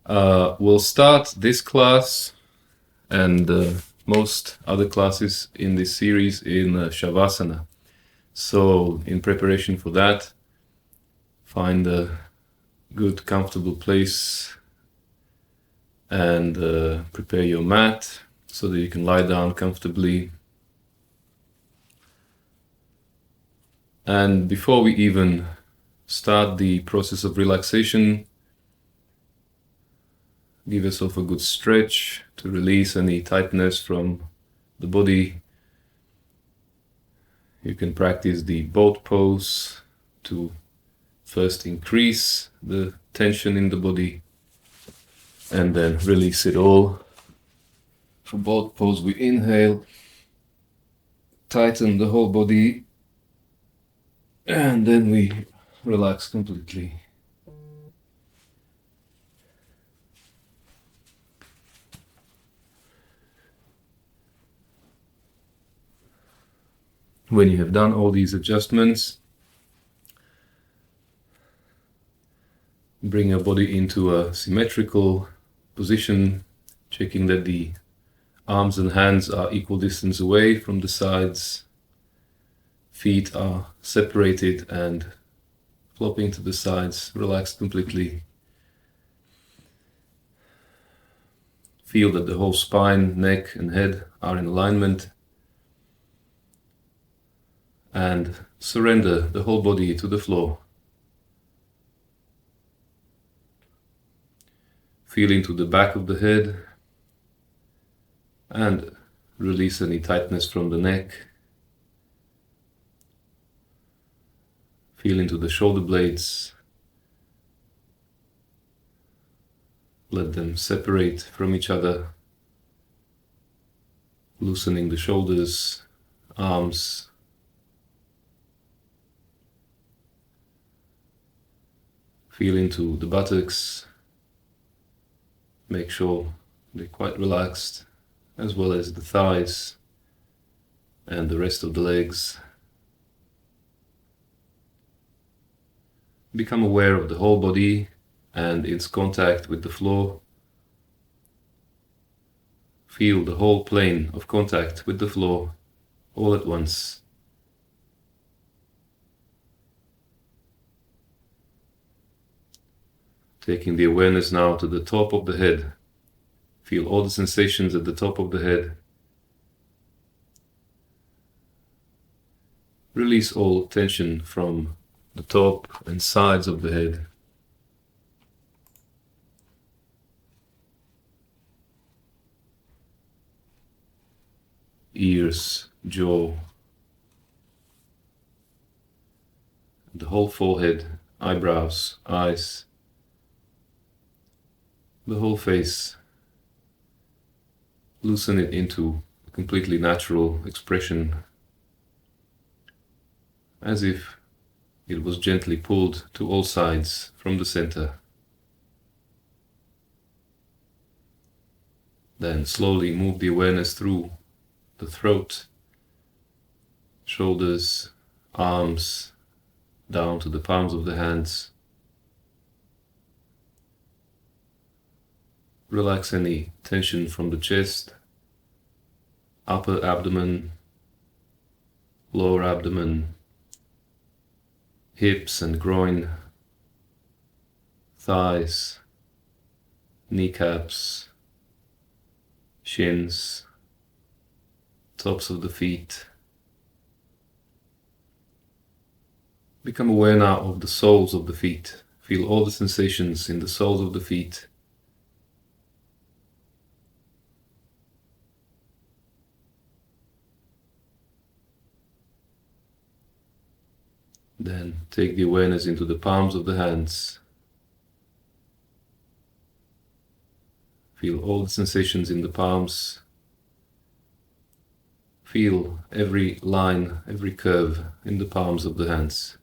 We'll start this class and most other classes in this series in Shavasana. So in preparation for that, find a good comfortable place and prepare your mat so that you can lie down comfortably. And before we even start the process of relaxation, give yourself a good stretch to release any tightness from the body. You can practice the boat pose to first increase the tension in the body and then release it all. For boat pose, we inhale, tighten the whole body, and then we relax completely. When you have done all these adjustments, bring your body into a symmetrical position, checking that the arms and hands are equal distance away from the sides. Feet are separated and flopping to the sides, relaxed completely. Feel that the whole spine, neck and head are in alignment. And surrender the whole body to the floor. Feel into the back of the head and release any tightness from the neck. Feel into the shoulder blades. Let them separate from each other, loosening the shoulders, arms. Feel into the buttocks. Make sure they're quite relaxed, as well as the thighs and the rest of the legs. Become aware of the whole body and its contact with the floor. Feel the whole plane of contact with the floor all at once. Taking the awareness now to the top of the head. Feel all the sensations at the top of the head. Release all tension from the top and sides of the head. Ears, jaw, the whole forehead, eyebrows, eyes, the whole face. Loosen it into a completely natural expression, as if it was gently pulled to all sides from the center. Then slowly move the awareness through the throat, shoulders, arms, down to the palms of the hands. Relax any tension from the chest, upper abdomen, lower abdomen, hips and groin, thighs, kneecaps, shins, tops of the feet. Become aware now of the soles of the feet. Feel all the sensations in the soles of the feet. Then take the awareness into the palms of the hands. Feel all the sensations in the palms. Feel every line, every curve in the palms of the hands.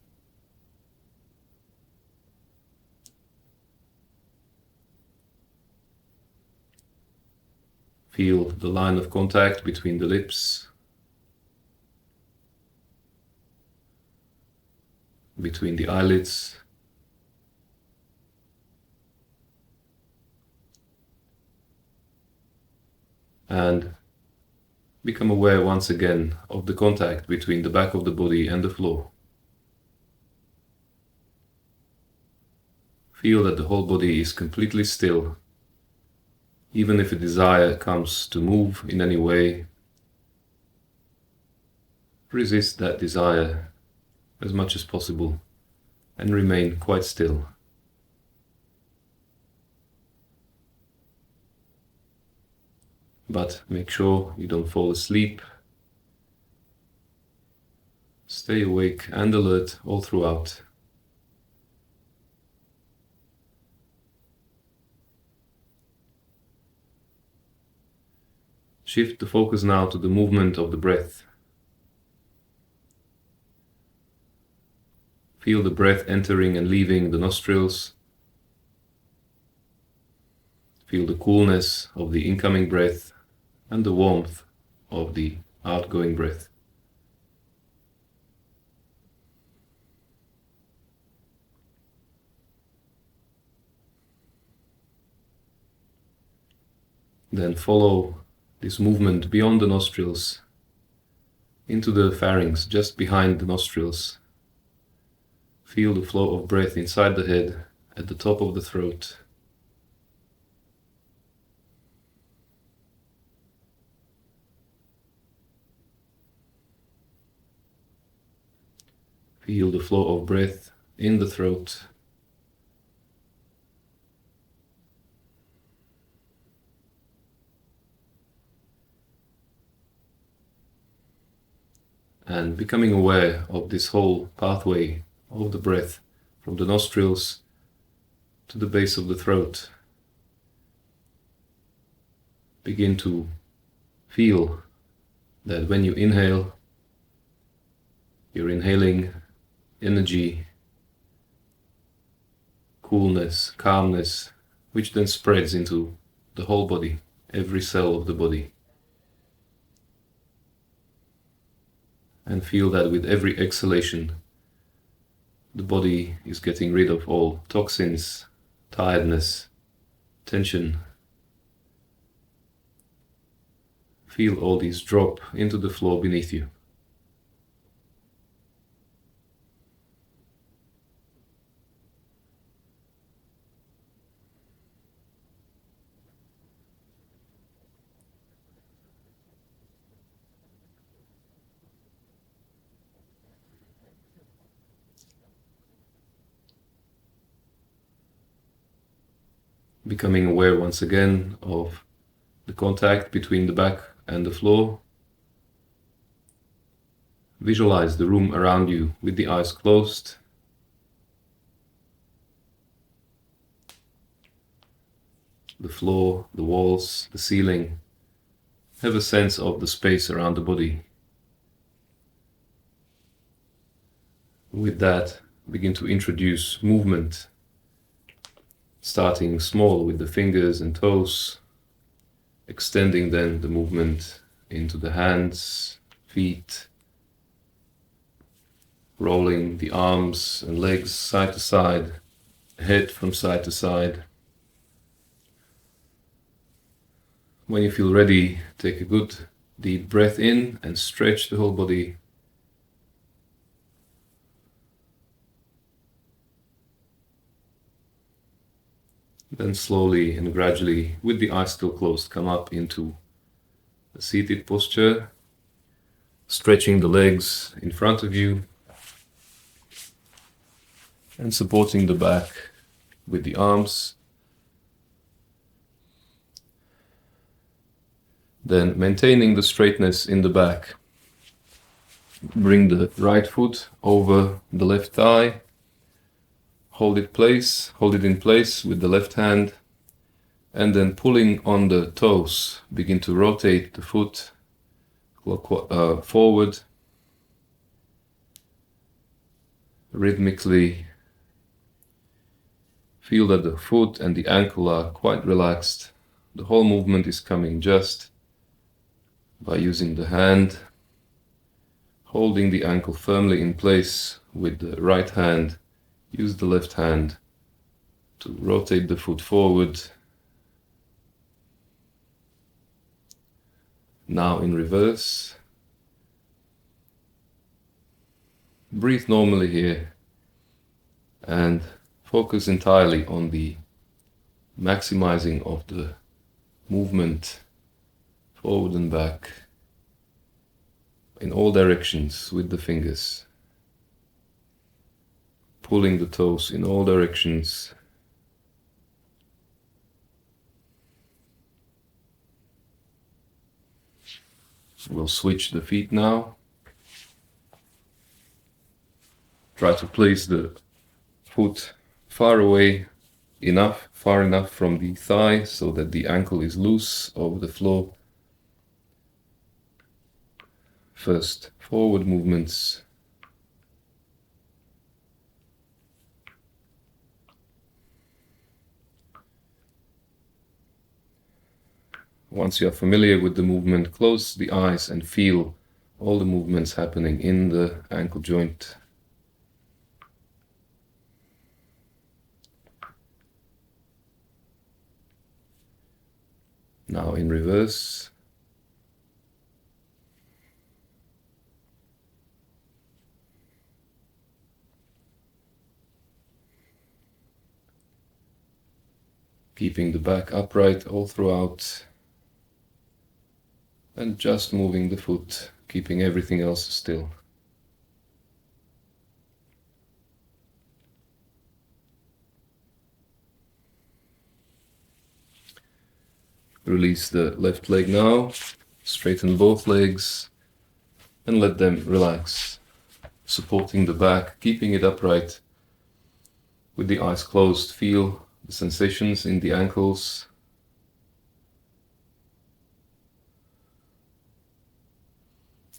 Feel the line of contact between the lips, between the eyelids, and become aware once again of the contact between the back of the body and the floor. Feel that the whole body is completely still. Even if a desire comes to move in any way, resist that desire as much as possible and remain quite still. But make sure you don't fall asleep. Stay awake and alert all throughout. Shift the focus now to the movement of the breath. Feel the breath entering and leaving the nostrils. Feel the coolness of the incoming breath and the warmth of the outgoing breath. Then follow this movement beyond the nostrils into the pharynx, just behind the nostrils. Feel the flow of breath inside the head, at the top of the throat. Feel the flow of breath in the throat. And becoming aware of this whole pathway of the breath from the nostrils to the base of the throat. Begin to feel that when you inhale, you're inhaling energy, coolness, calmness, which then spreads into the whole body, every cell of the body. And feel that with every exhalation, the body is getting rid of all toxins, tiredness, tension. Feel all these drop into the floor beneath you. Becoming aware once again of the contact between the back and the floor. Visualize the room around you with the eyes closed. The floor, the walls, the ceiling. Have a sense of the space around the body. With that, begin to introduce movement, starting small with the fingers and toes, extending then the movement into the hands, feet, rolling the arms and legs side to side, head from side to side. When you feel ready, take a good deep breath in and stretch the whole body. Then slowly and gradually, with the eyes still closed, come up into a seated posture, stretching the legs in front of you and supporting the back with the arms. Then maintaining the straightness in the back. Bring the right foot over the left thigh. Hold it in place with the left hand, and then pulling on the toes, begin to rotate the foot forward, rhythmically. Feel that the foot and the ankle are quite relaxed. The whole movement is coming just by using the hand, holding the ankle firmly in place with the right hand. Use the left hand to rotate the foot forward. Now in reverse. Breathe normally here and focus entirely on the maximizing of the movement forward and back in all directions with the fingers, pulling the toes in all directions. We'll switch the feet now. Try to place the foot far enough from the thigh so that the ankle is loose over the floor. First, forward movements. Once you are familiar with the movement, close the eyes and feel all the movements happening in the ankle joint. Now in reverse. Keeping the back upright all throughout. And just moving the foot, keeping everything else still. Release the left leg now, straighten both legs, and let them relax. Supporting the back, keeping it upright. With the eyes closed, feel the sensations in the ankles.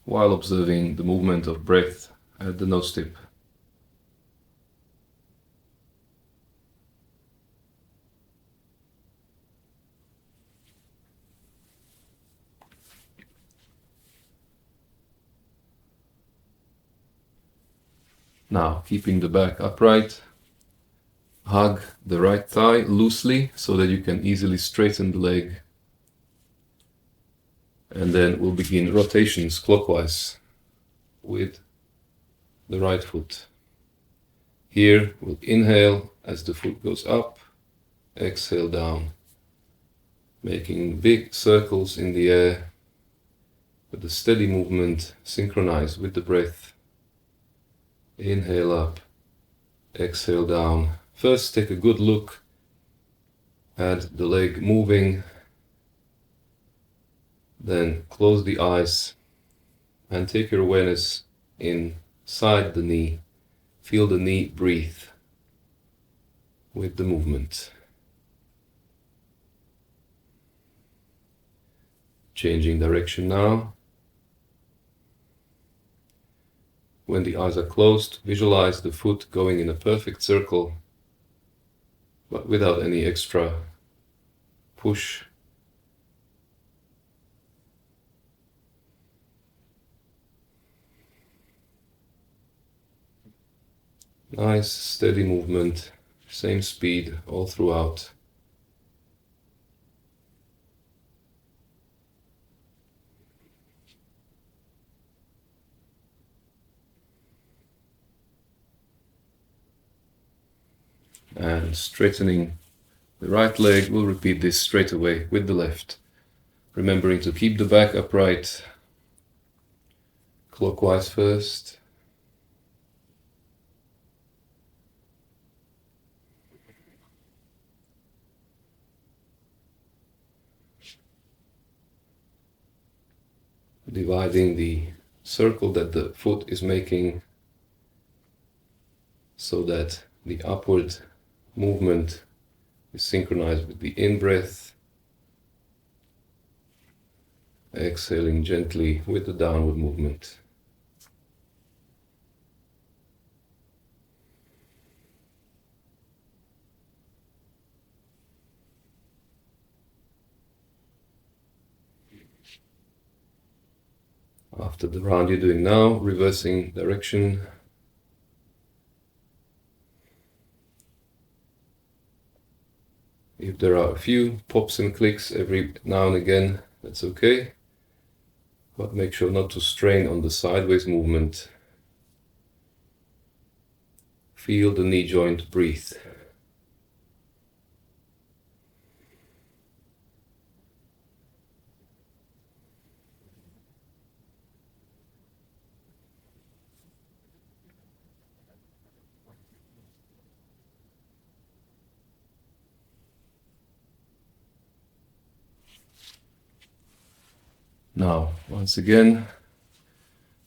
While observing the movement of breath at the nose tip. Now, keeping the back upright, hug the right thigh loosely so that you can easily straighten the leg. And then we'll begin rotations clockwise with the right foot. Here we'll inhale as the foot goes up, exhale down, making big circles in the air with a steady movement synchronized with the breath. Inhale up, exhale down. First, take a good look at the leg moving. Then close the eyes and take your awareness inside the knee. Feel the knee breathe with the movement. Changing direction now. When the eyes are closed, visualize the foot going in a perfect circle, but without any extra push. Nice, steady movement, same speed all throughout. And straightening the right leg, we'll repeat this straight away with the left. Remembering to keep the back upright, clockwise first. Dividing the circle that the foot is making so that the upward movement is synchronized with the in-breath, exhaling gently with the downward movement. After the round you're doing now, reversing direction. If there are a few pops and clicks every now and again, that's okay. But make sure not to strain on the sideways movement. Feel the knee joint breathe. Now, once again,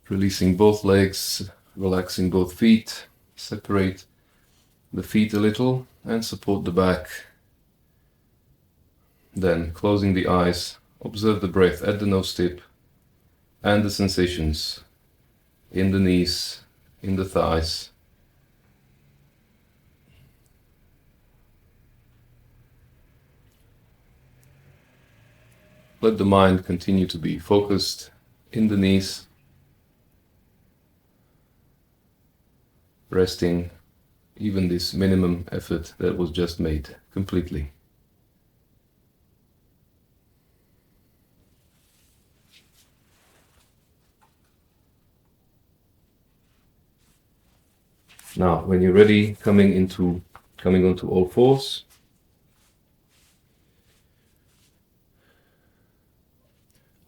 releasing both legs, relaxing both feet, separate the feet a little and support the back. Then, closing the eyes, observe the breath at the nose tip and the sensations in the knees, in the thighs. Let the mind continue to be focused in the knees, resting even this minimum effort that was just made completely. Now, when you're ready, coming onto all fours.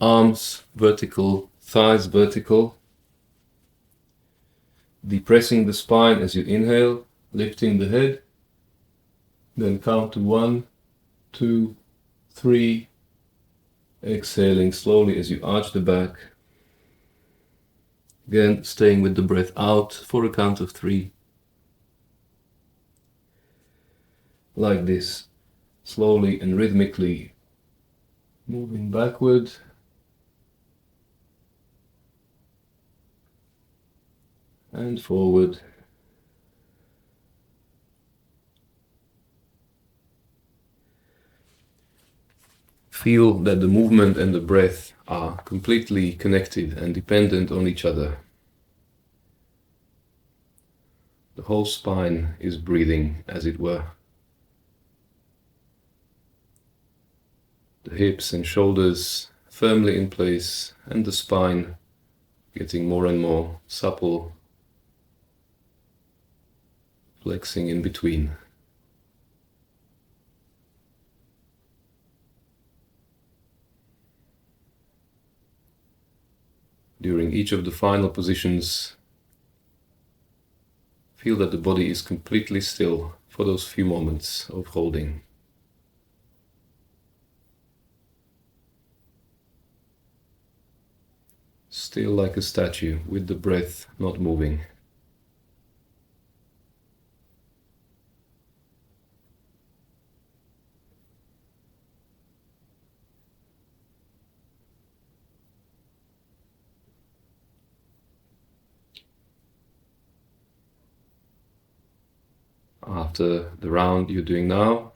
Arms vertical, thighs vertical. Depressing the spine as you inhale, lifting the head. Then count to 1, 2, 3. Exhaling slowly as you arch the back. Again, staying with the breath out for a count of 3. Like this, slowly and rhythmically moving backward. And forward. Feel that the movement and the breath are completely connected and dependent on each other. The whole spine is breathing, as it were. The hips and shoulders firmly in place, and the spine getting more and more supple, flexing in between. During each of the final positions, feel that the body is completely still for those few moments of holding. Still like a statue, with the breath not moving. After the round you're doing now,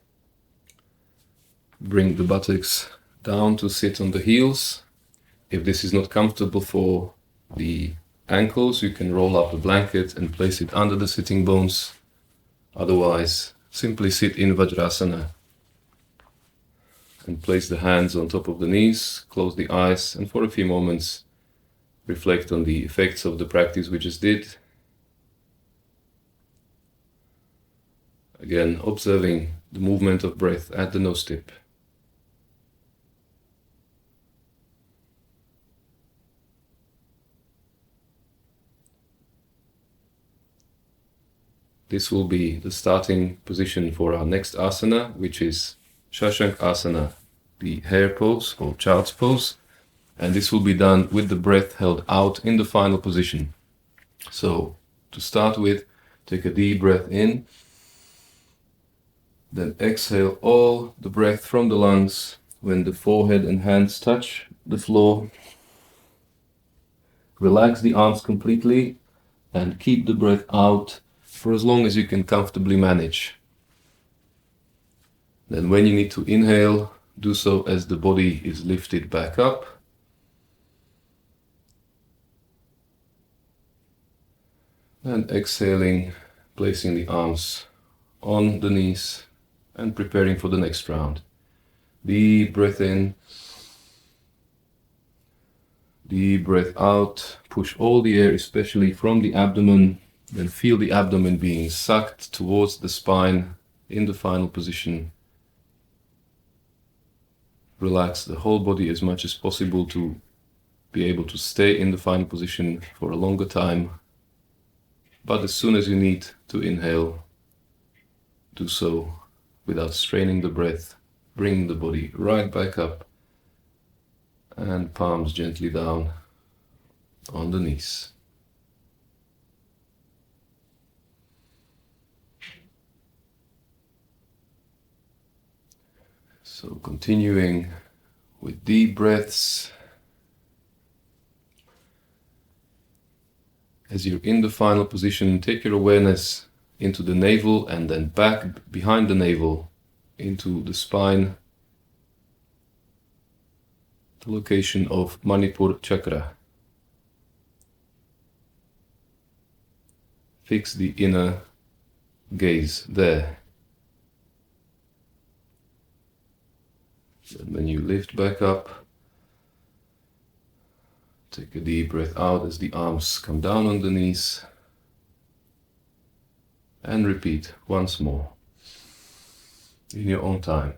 bring the buttocks down to sit on the heels. If this is not comfortable for the ankles, you can roll up a blanket and place it under the sitting bones. Otherwise, simply sit in Vajrasana and place the hands on top of the knees, close the eyes, and for a few moments reflect on the effects of the practice we just did. Again, observing the movement of breath at the nose tip. This will be the starting position for our next asana, which is Shashank Asana, the hare pose or child's pose. And this will be done with the breath held out in the final position. So, to start with, take a deep breath in. Then exhale all the breath from the lungs when the forehead and hands touch the floor. Relax the arms completely and keep the breath out for as long as you can comfortably manage. Then when you need to inhale, do so as the body is lifted back up. And exhaling, placing the arms on the knees and preparing for the next round. Deep breath in, Deep breath out, push all the air, especially from the abdomen, then feel the abdomen being sucked towards the spine in the final position. Relax the whole body as much as possible to be able to stay in the final position for a longer time. But as soon as you need to inhale, do so without straining the breath, bringing the body right back up and palms gently down on the knees. So continuing with deep breaths. As you're in the final position, take your awareness into the navel and then back behind the navel into the spine, the location of Manipur chakra. Fix the inner gaze there. And when you lift back up, take a deep breath out as the arms come down on the knees. And repeat once more in your own time.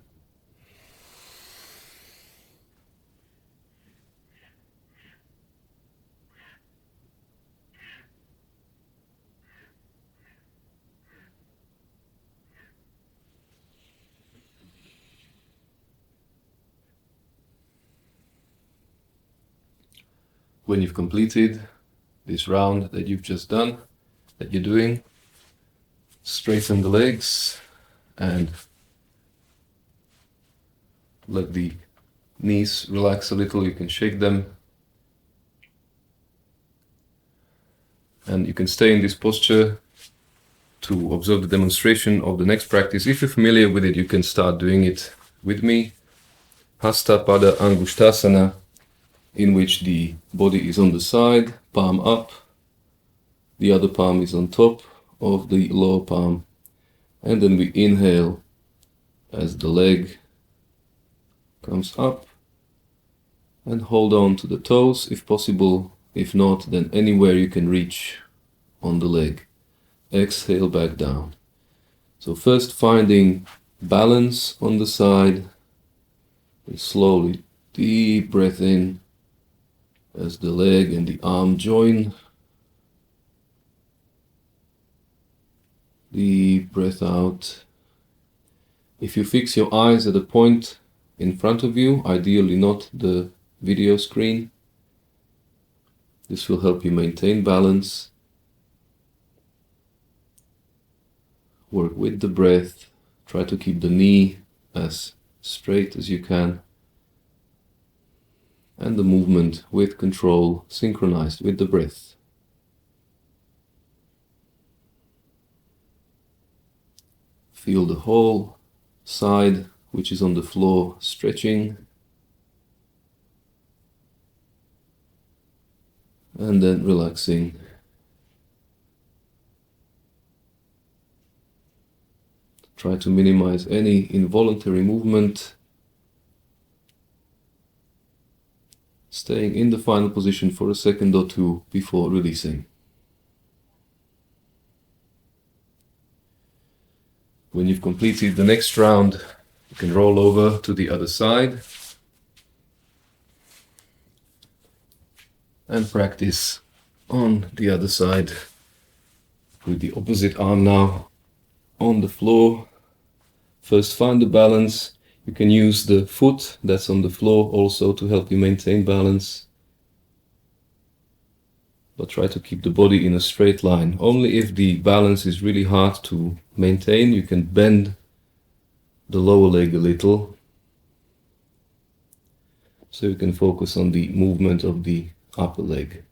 When you've completed this round that you've just done, that you're doing, straighten the legs and let the knees relax a little. You can shake them. And you can stay in this posture to observe the demonstration of the next practice. If you're familiar with it, you can start doing it with me. Hasta Pada Angushtasana, in which the body is on the side, palm up, the other palm is on top of the lower palm, and then we inhale as the leg comes up, and hold on to the toes if possible. If not, then anywhere you can reach on the leg. Exhale back down. So first finding balance on the side, and slowly deep breath in as the leg and the arm join. Deep breath out. If you fix your eyes at a point in front of you, ideally not the video screen, this will help you maintain balance. Work with the breath. Try to keep the knee as straight as you can. And the movement with control synchronized with the breath. Feel the whole side, which is on the floor, stretching. And then relaxing. Try to minimize any involuntary movement. Staying in the final position for a second or two before releasing. When you've completed the next round, you can roll over to the other side and practice on the other side with the opposite arm now on the floor. First find the balance. You can use the foot that's on the floor also to help you maintain balance. But try to keep the body in a straight line. Only if the balance is really hard to maintain, you can bend the lower leg a little. So you can focus on the movement of the upper leg.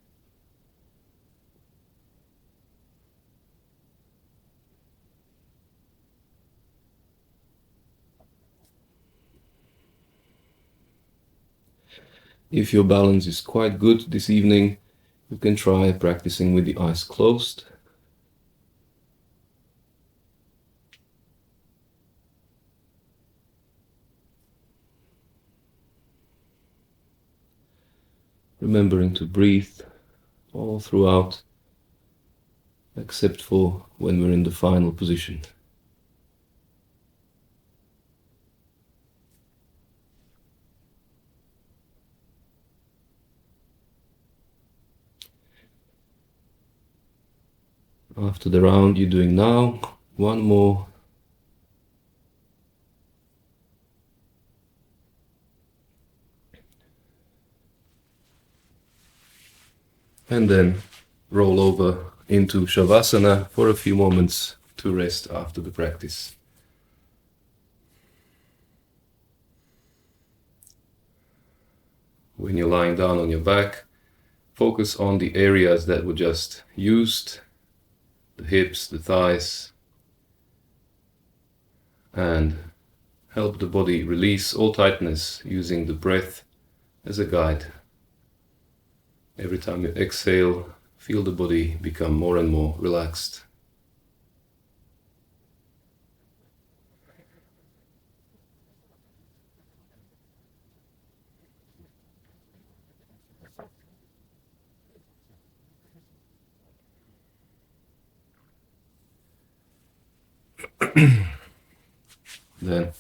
If your balance is quite good this evening, you can try practicing with the eyes closed. remembering to breathe all throughout, except for when we're in the final position. After the round you're doing now, one more. And then roll over into Shavasana for a few moments to rest after the practice. When you're lying down on your back, focus on the areas that were just used, the hips, the thighs, and help the body release all tightness using the breath as a guide. Every time you exhale, feel the body become more and more relaxed. Then,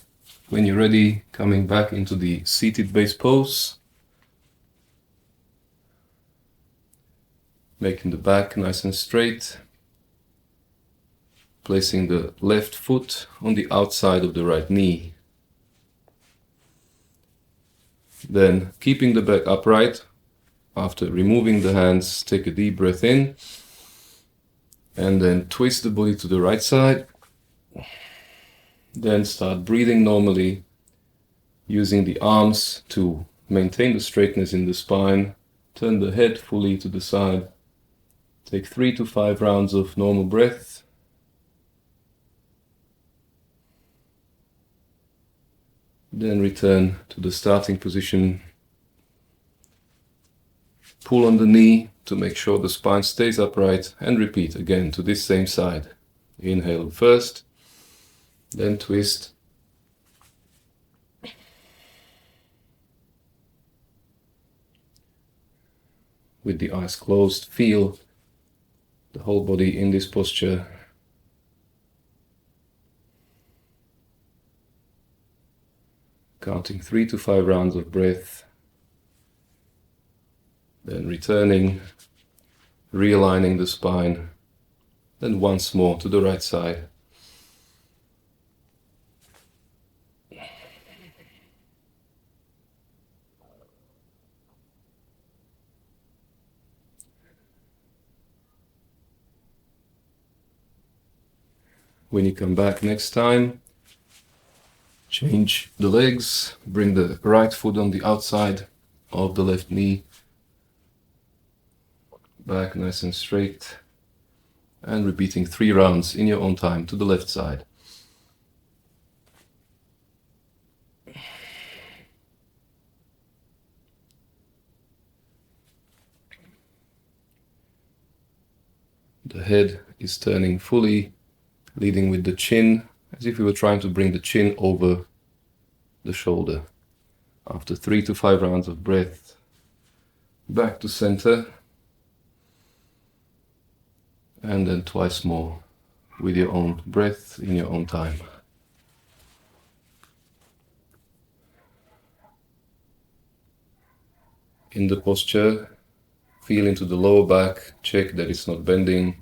when you're ready, coming back into the seated base pose, making the back nice and straight, placing the left foot on the outside of the right knee. Then, keeping the back upright, after removing the hands, take a deep breath in, and then twist the body to the right side. Then start breathing normally, using the arms to maintain the straightness in the spine. Turn the head fully to the side. Take 3 to 5 rounds of normal breath. Then return to the starting position. Pull on the knee to make sure the spine stays upright, and repeat again to this same side. Inhale first, then twist. With the eyes closed, feel the whole body in this posture. Counting 3 to 5 rounds of breath. Then returning, realigning the spine. Then once more to the right side. When you come back next time, change the legs, bring the right foot on the outside of the left knee, back nice and straight, and repeating 3 rounds in your own time to the left side. The head is turning fully, leading with the chin, as if you were trying to bring the chin over the shoulder. After 3 to 5 rounds of breath, back to center, and then twice more with your own breath in your own time. In the posture, feel into the lower back, check that it's not bending.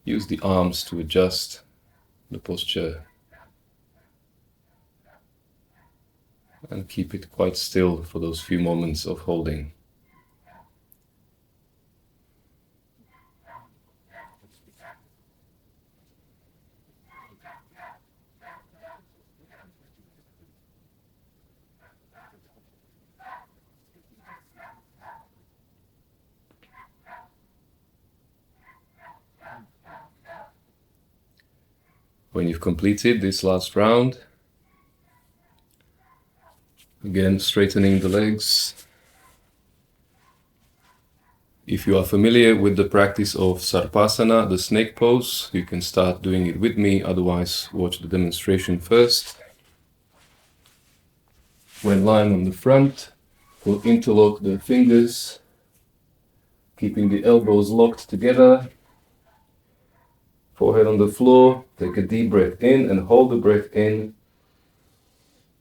Use the arms to adjust the posture and keep it quite still for those few moments of holding. When you've completed this last round, again straightening the legs. If you are familiar with the practice of Sarpasana, the snake pose, you can start doing it with me, otherwise watch the demonstration first. When lying on the front, We'll interlock the fingers, keeping the elbows locked together. Forehead on the floor. Take a deep breath in and hold the breath in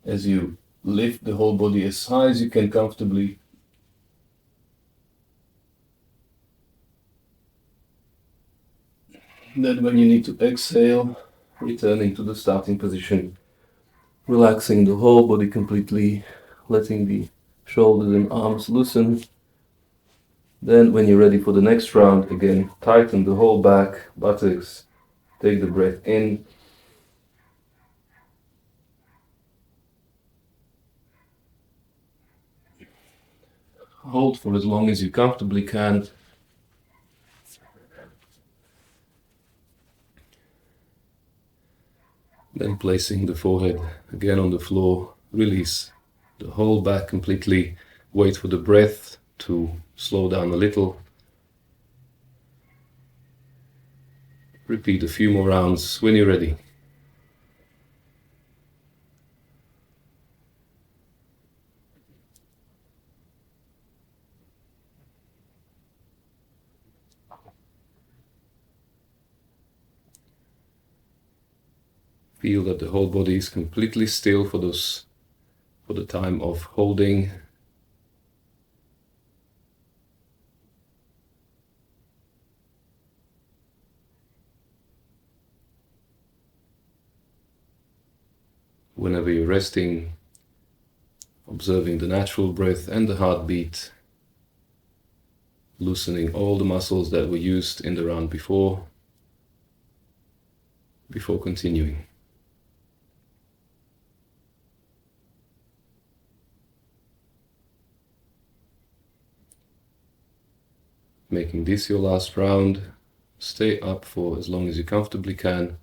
as you lift the whole body as high as you can comfortably. Then when you need to exhale, returning to the starting position, relaxing the whole body completely, letting the shoulders and arms loosen. Then when you're ready for the next round, again, tighten the whole back, buttocks, take the breath in. Hold for as long as you comfortably can. Then placing the forehead again on the floor, release the whole back completely. Wait for the breath to slow down a little. Repeat a few more rounds when you're ready. Feel that the whole body is completely still for the time of holding. Whenever you're resting, observing the natural breath and the heartbeat, loosening all the muscles that were used in the round before continuing. Making this your last round, stay up for as long as you comfortably can,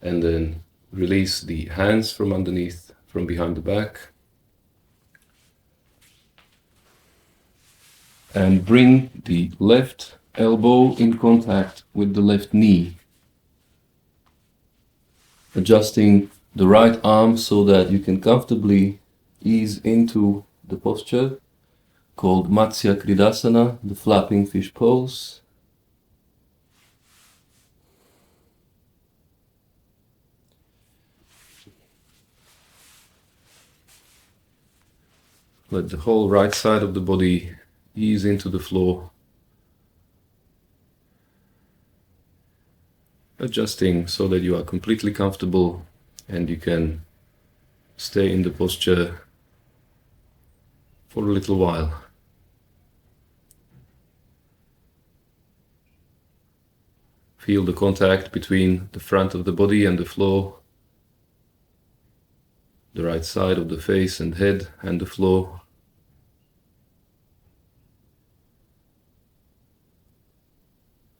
and then release the hands from underneath, from behind the back, and bring the left elbow in contact with the left knee, adjusting the right arm so that you can comfortably ease into the posture called Matsya Kridasana, the flapping fish pose. Let the whole right side of the body ease into the floor, adjusting so that you are completely comfortable and you can stay in the posture for a little while. Feel the contact between the front of the body and the floor, the right side of the face and head and the floor.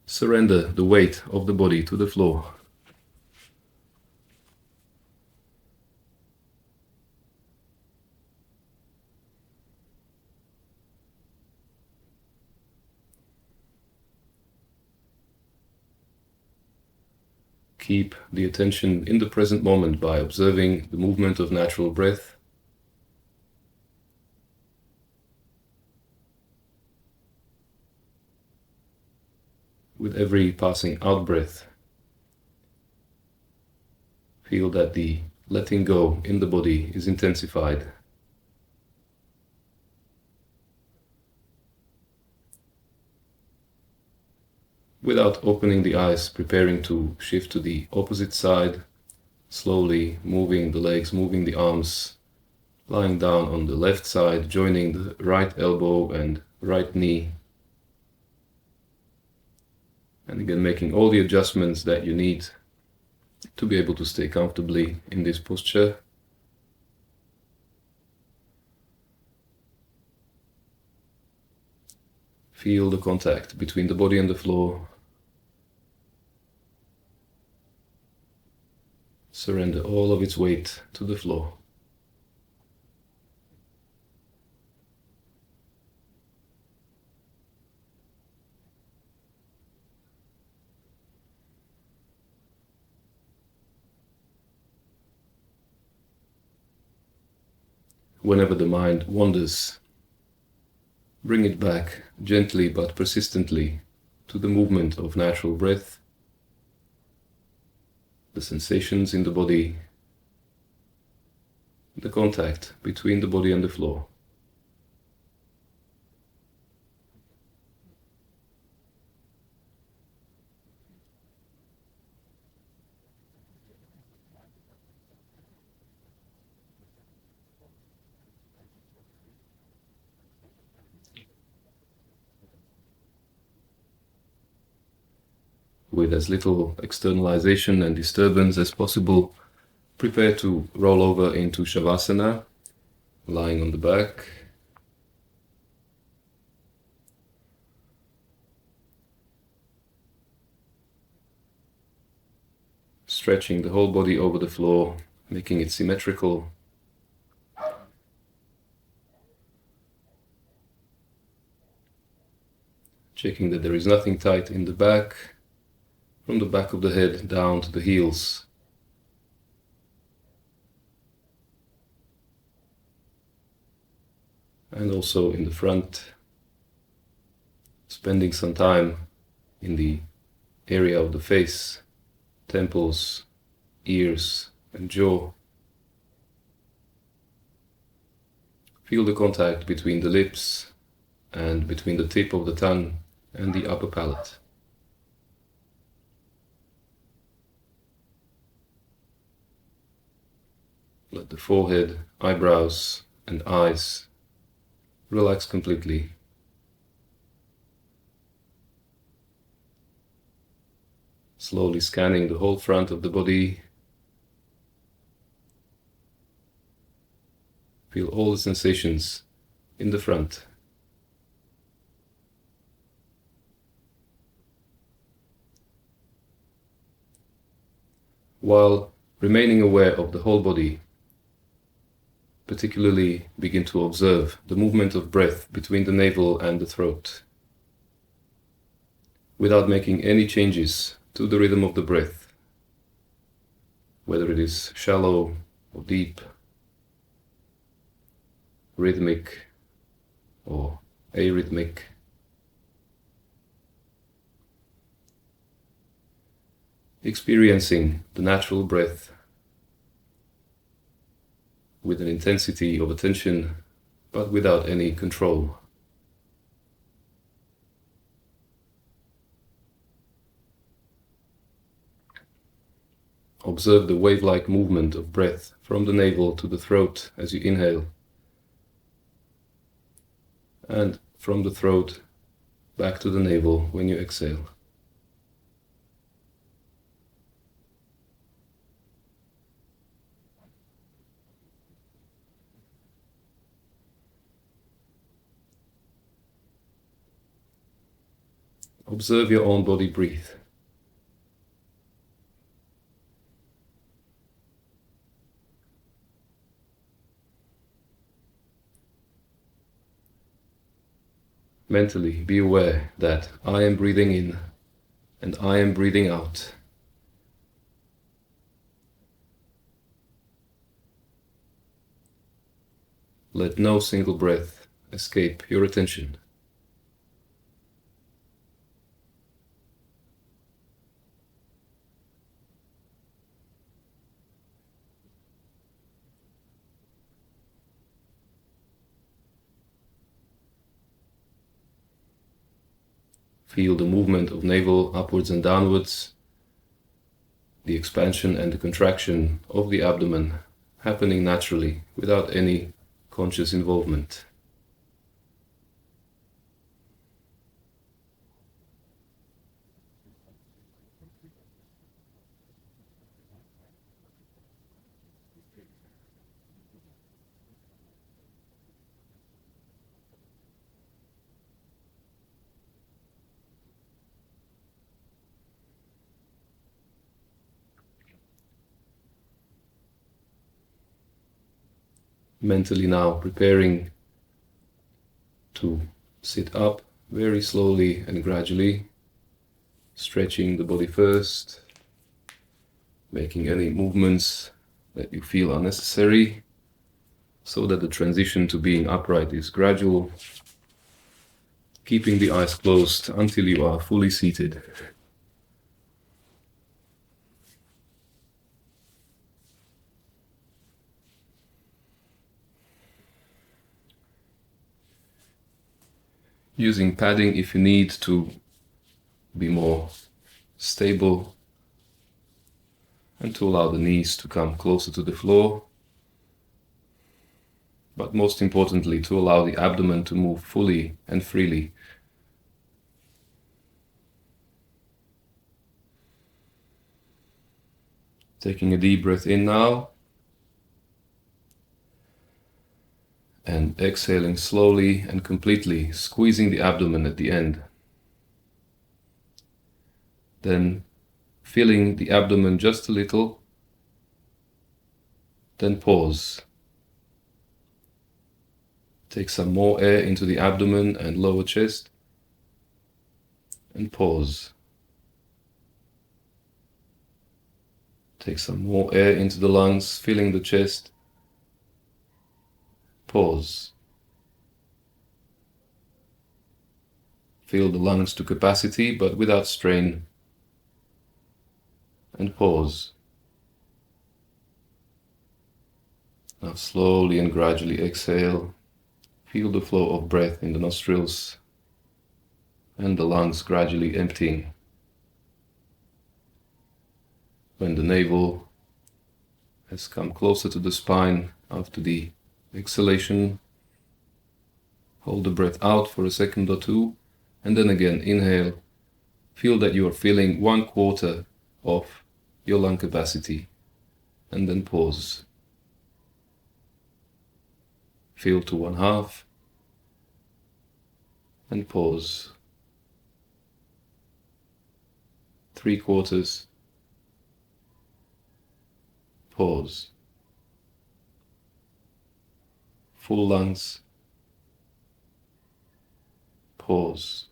Surrender the weight of the body to the floor. Keep the attention in the present moment by observing the movement of natural breath. With every passing out breath, feel that the letting go in the body is intensified. Without opening the eyes, preparing to shift to the opposite side, slowly moving the legs, moving the arms, lying down on the left side, joining the right elbow and right knee. And again, making all the adjustments that you need to be able to stay comfortably in this posture. Feel the contact between the body and the floor. Surrender all of its weight to the floor. Whenever the mind wanders, Bring it back gently but persistently to the movement of natural breath, the sensations in the body, the contact between the body and the floor. With as little externalization and disturbance as possible, prepare to roll over into Shavasana, lying on the back. Stretching the whole body over the floor, making it symmetrical. Checking that there is nothing tight in the back, from the back of the head down to the heels. And also in the front, spending some time in the area of the face, temples, ears, and jaw. Feel the contact between the lips and between the tip of the tongue and the upper palate. Let the forehead, eyebrows, and eyes relax completely. Slowly scanning the whole front of the body. Feel all the sensations in the front. While remaining aware of the whole body, particularly begin to observe the movement of breath between the navel and the throat, without making any changes to the rhythm of the breath, whether it is shallow or deep, rhythmic or arrhythmic. Experiencing the natural breath with an intensity of attention, but without any control. Observe the wave-like movement of breath from the navel to the throat as you inhale, and from the throat back to the navel when you exhale. Observe your own body breathe. Mentally be aware that I am breathing in and I am breathing out. Let no single breath escape your attention. Feel the movement of navel upwards and downwards, the expansion and the contraction of the abdomen happening naturally without any conscious involvement. Mentally now preparing to sit up very slowly and gradually, stretching the body first, making any movements that you feel are necessary so that the transition to being upright is gradual. keeping the eyes closed until you are fully seated. Using padding if you need to be more stable and to allow the knees to come closer to the floor, but most importantly to allow the abdomen to move fully and freely. Taking a deep breath in now and exhaling slowly and completely, squeezing the abdomen at the end. Then filling the abdomen just a little, then pause. Take some more air into the abdomen and lower chest, and pause. Take some more air into the lungs, filling the chest, pause. Fill the lungs to capacity, but without strain, and pause. Now slowly and gradually exhale. Feel the flow of breath in the nostrils and the lungs gradually emptying. When the navel has come closer to the spine after the exhalation, hold the breath out for a second or two, and then again inhale. Feel that you are filling 1/4 of your lung capacity, and then pause. Fill to 1/2, and pause. 3/4, pause. Full lungs, pause.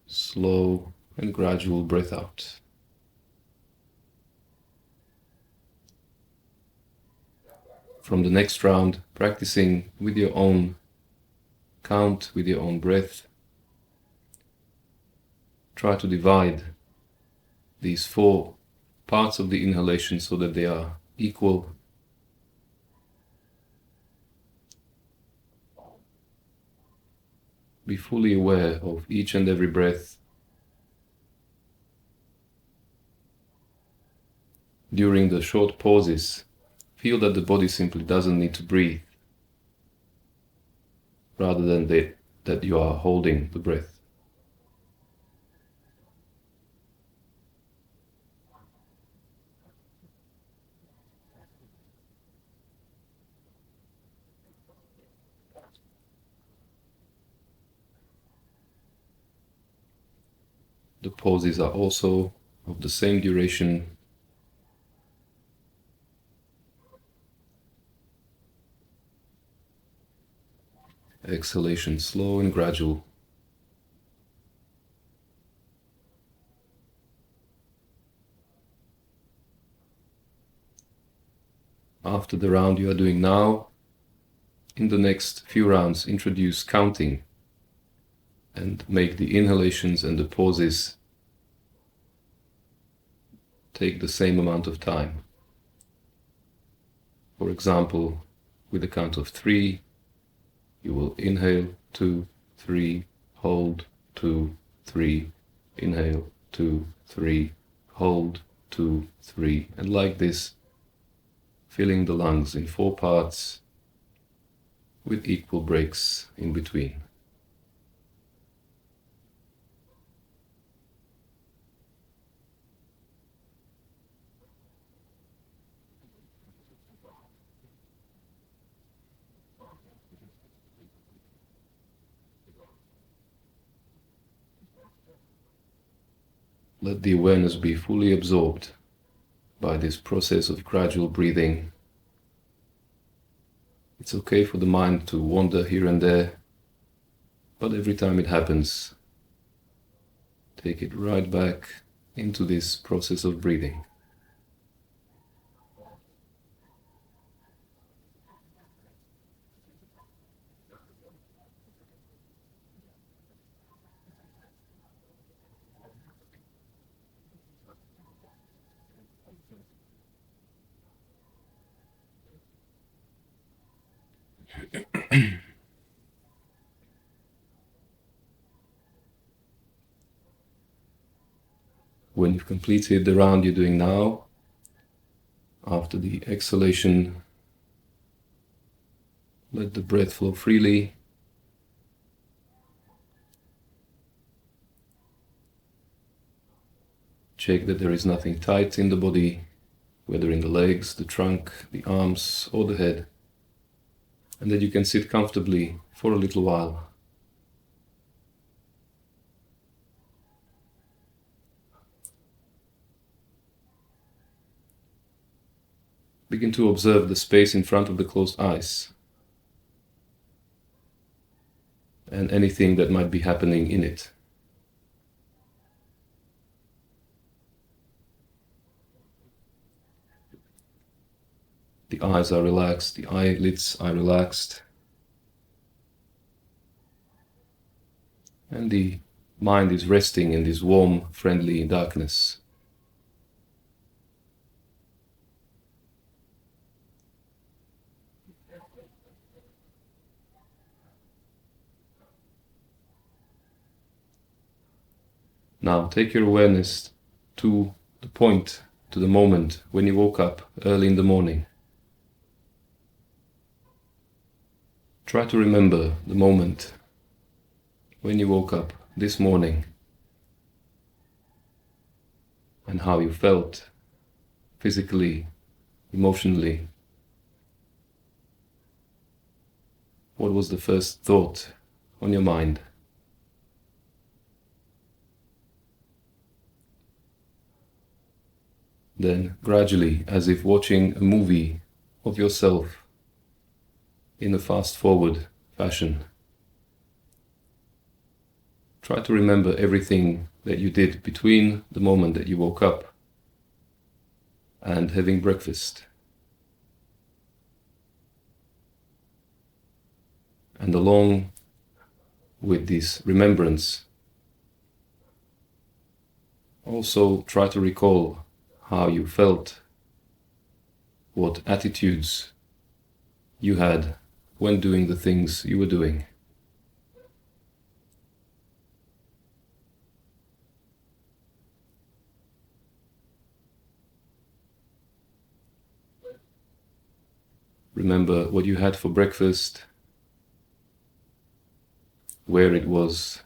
Slow and gradual breath out. From the next round, practicing with your own count, with your own breath, try to divide these 4 parts of the inhalation so that they are equal. Be fully aware of each and every breath. During the short pauses, feel that the body simply doesn't need to breathe, rather than that you are holding the breath. The pauses are also of the same duration. Exhalation slow and gradual. After the round you are doing now, in the next few rounds, introduce counting and make the inhalations and the pauses take the same amount of time. For example, with a count of 3, you will inhale 2, 3, hold 2, 3, inhale 2, 3, hold 2, 3, and like this, filling the lungs in 4 parts with equal breaks in between. Let the awareness be fully absorbed by this process of gradual breathing. It's okay for the mind to wander here and there, but every time it happens, take it right back into this process of breathing. When you've completed the round you're doing now, after the exhalation, let the breath flow freely. Check that there is nothing tight in the body, whether in the legs, the trunk, the arms, or the head, and that you can sit comfortably for a little while. Begin to observe the space in front of the closed eyes and anything that might be happening in it. The eyes are relaxed, the eyelids are relaxed, and the mind is resting in this warm, friendly darkness. Now take your awareness to the point, to the moment when you woke up early in the morning. Try to remember the moment when you woke up this morning and how you felt physically, emotionally. What was the first thought on your mind? Then gradually, as if watching a movie of yourself in a fast-forward fashion, try to remember everything that you did between the moment that you woke up and having breakfast. And along with this remembrance, also try to recall how you felt, what attitudes you had when doing the things you were doing. Remember what you had for breakfast, where it was,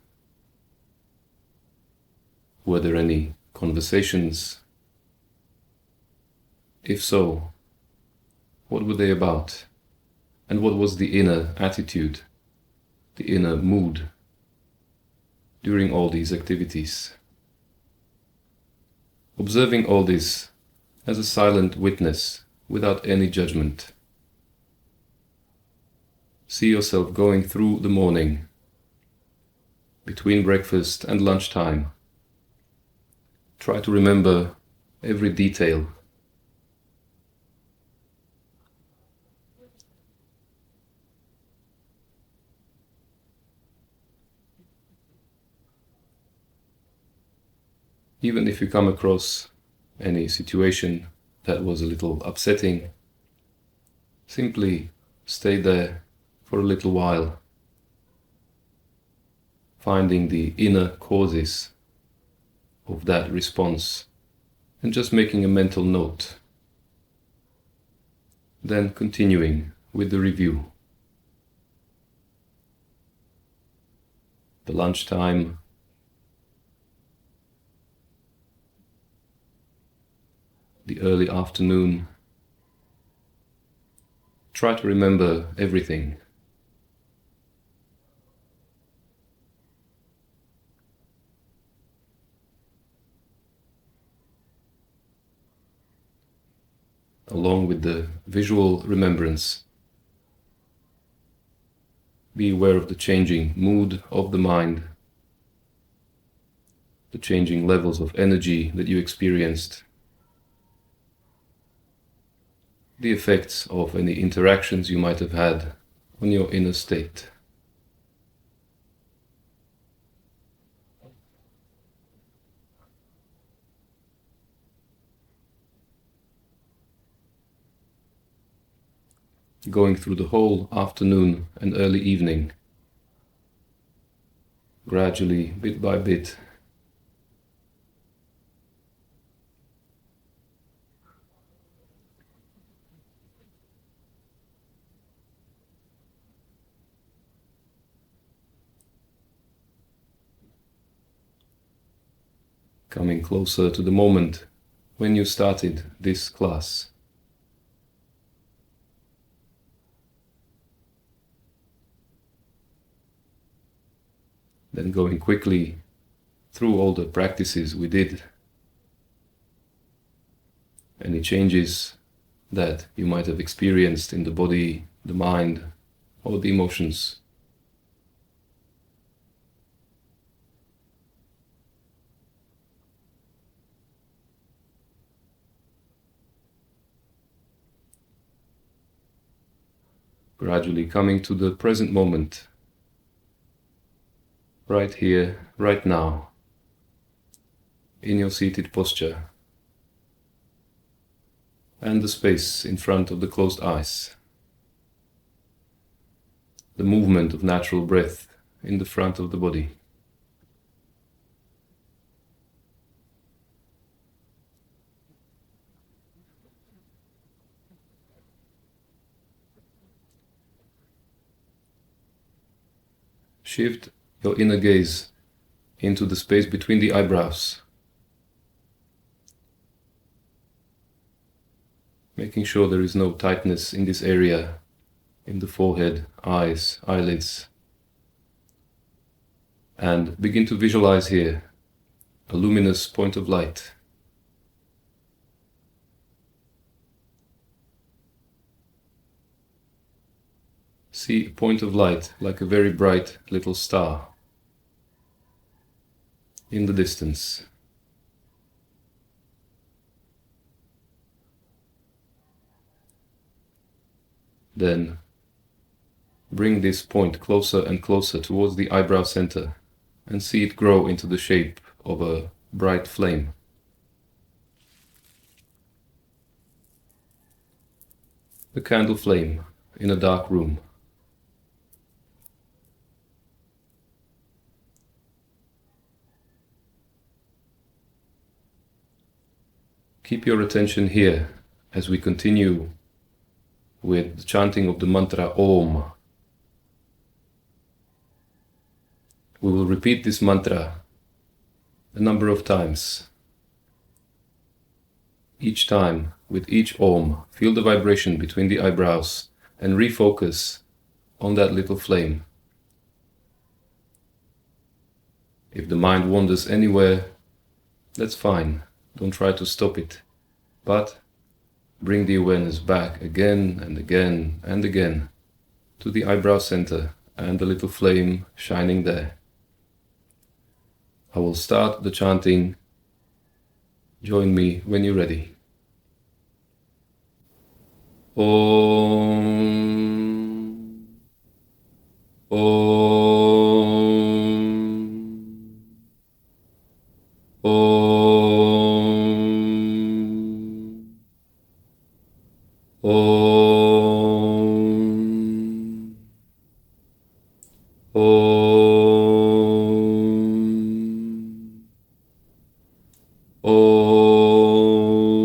were there any conversations? If so, what were they about? And what was the inner attitude, the inner mood during all these activities? Observing all this as a silent witness without any judgment. See yourself going through the morning, between breakfast and lunchtime. Try to remember every detail. Even if you come across any situation that was a little upsetting, simply stay there for a little while, finding the inner causes of that response and just making a mental note. Then continuing with the review. The lunchtime, the early afternoon. Try to remember everything. Along with the visual remembrance, be aware of the changing mood of the mind, the changing levels of energy that you experienced, the effects of any interactions you might have had on your inner state. Going through the whole afternoon and early evening, gradually, bit by bit, coming closer to the moment when you started this class. Then going quickly through all the practices we did, any changes that you might have experienced in the body, the mind, or the emotions. Gradually coming to the present moment, right here, right now, in your seated posture, and the space in front of the closed eyes, the movement of natural breath in the front of the body. Shift your inner gaze into the space between the eyebrows, making sure there is no tightness in this area, in the forehead, eyes, eyelids. And begin to visualize here a luminous point of light. See a point of light like a very bright little star in the distance. Then bring this point closer and closer towards the eyebrow center and see it grow into the shape of a bright flame. A candle flame in a dark room. Keep your attention here as we continue with the chanting of the mantra Om. We will repeat this mantra a number of times. Each time, with each Om, feel the vibration between the eyebrows and refocus on that little flame. If the mind wanders anywhere, that's fine. Don't try to stop it, but bring the awareness back again and again and again to the eyebrow center and the little flame shining there. I will start the chanting. Join me when you're ready. Om. Om. Om. Om. Om. Om.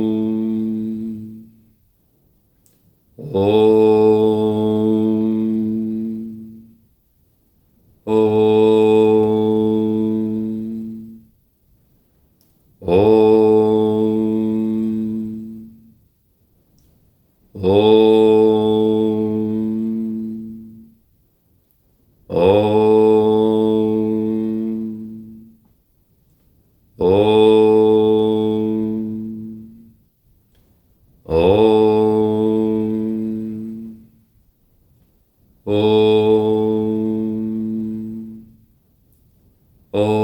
Om. Om. Om.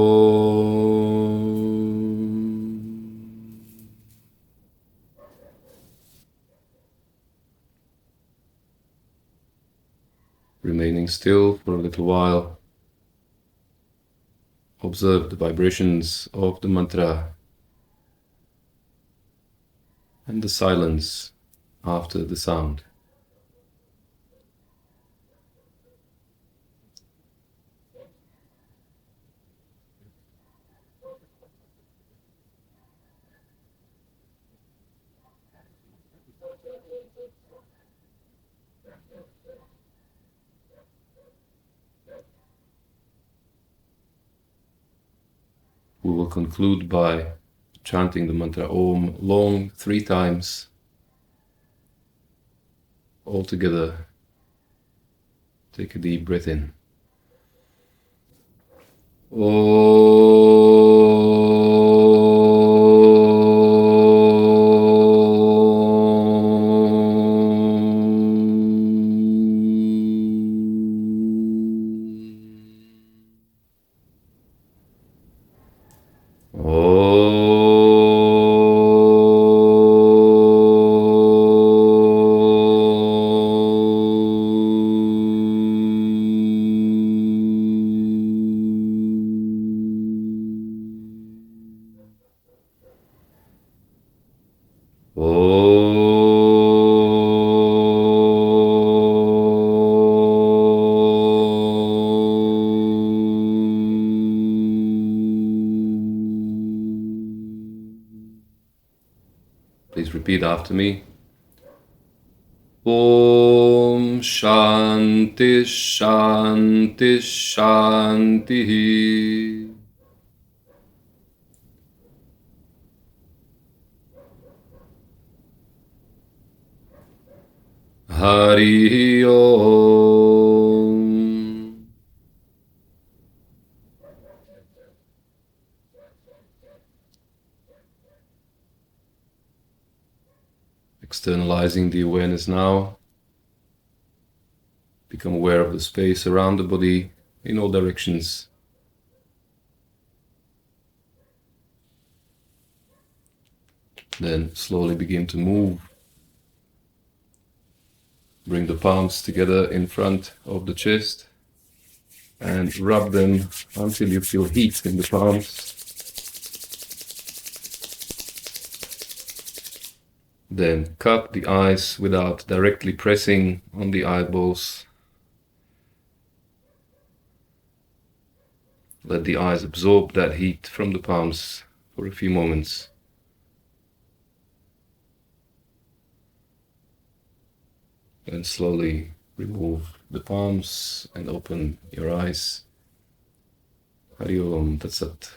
remaining still for a little while. Observe the vibrations of the mantra and the silence after the sound. We will conclude by chanting the mantra Om long 3 times. All together, take a deep breath in. Please repeat after me. Om Shanti Shanti Shanti. Hari Om. Externalizing the awareness now. Become aware of the space around the body in all directions. Then slowly begin to move. Bring the palms together in front of the chest and rub them until you feel heat in the palms. Then cup the eyes without directly pressing on the eyeballs. Let the eyes absorb that heat from the palms for a few moments. Then slowly remove the palms and open your eyes. Hari Om Tat Sat.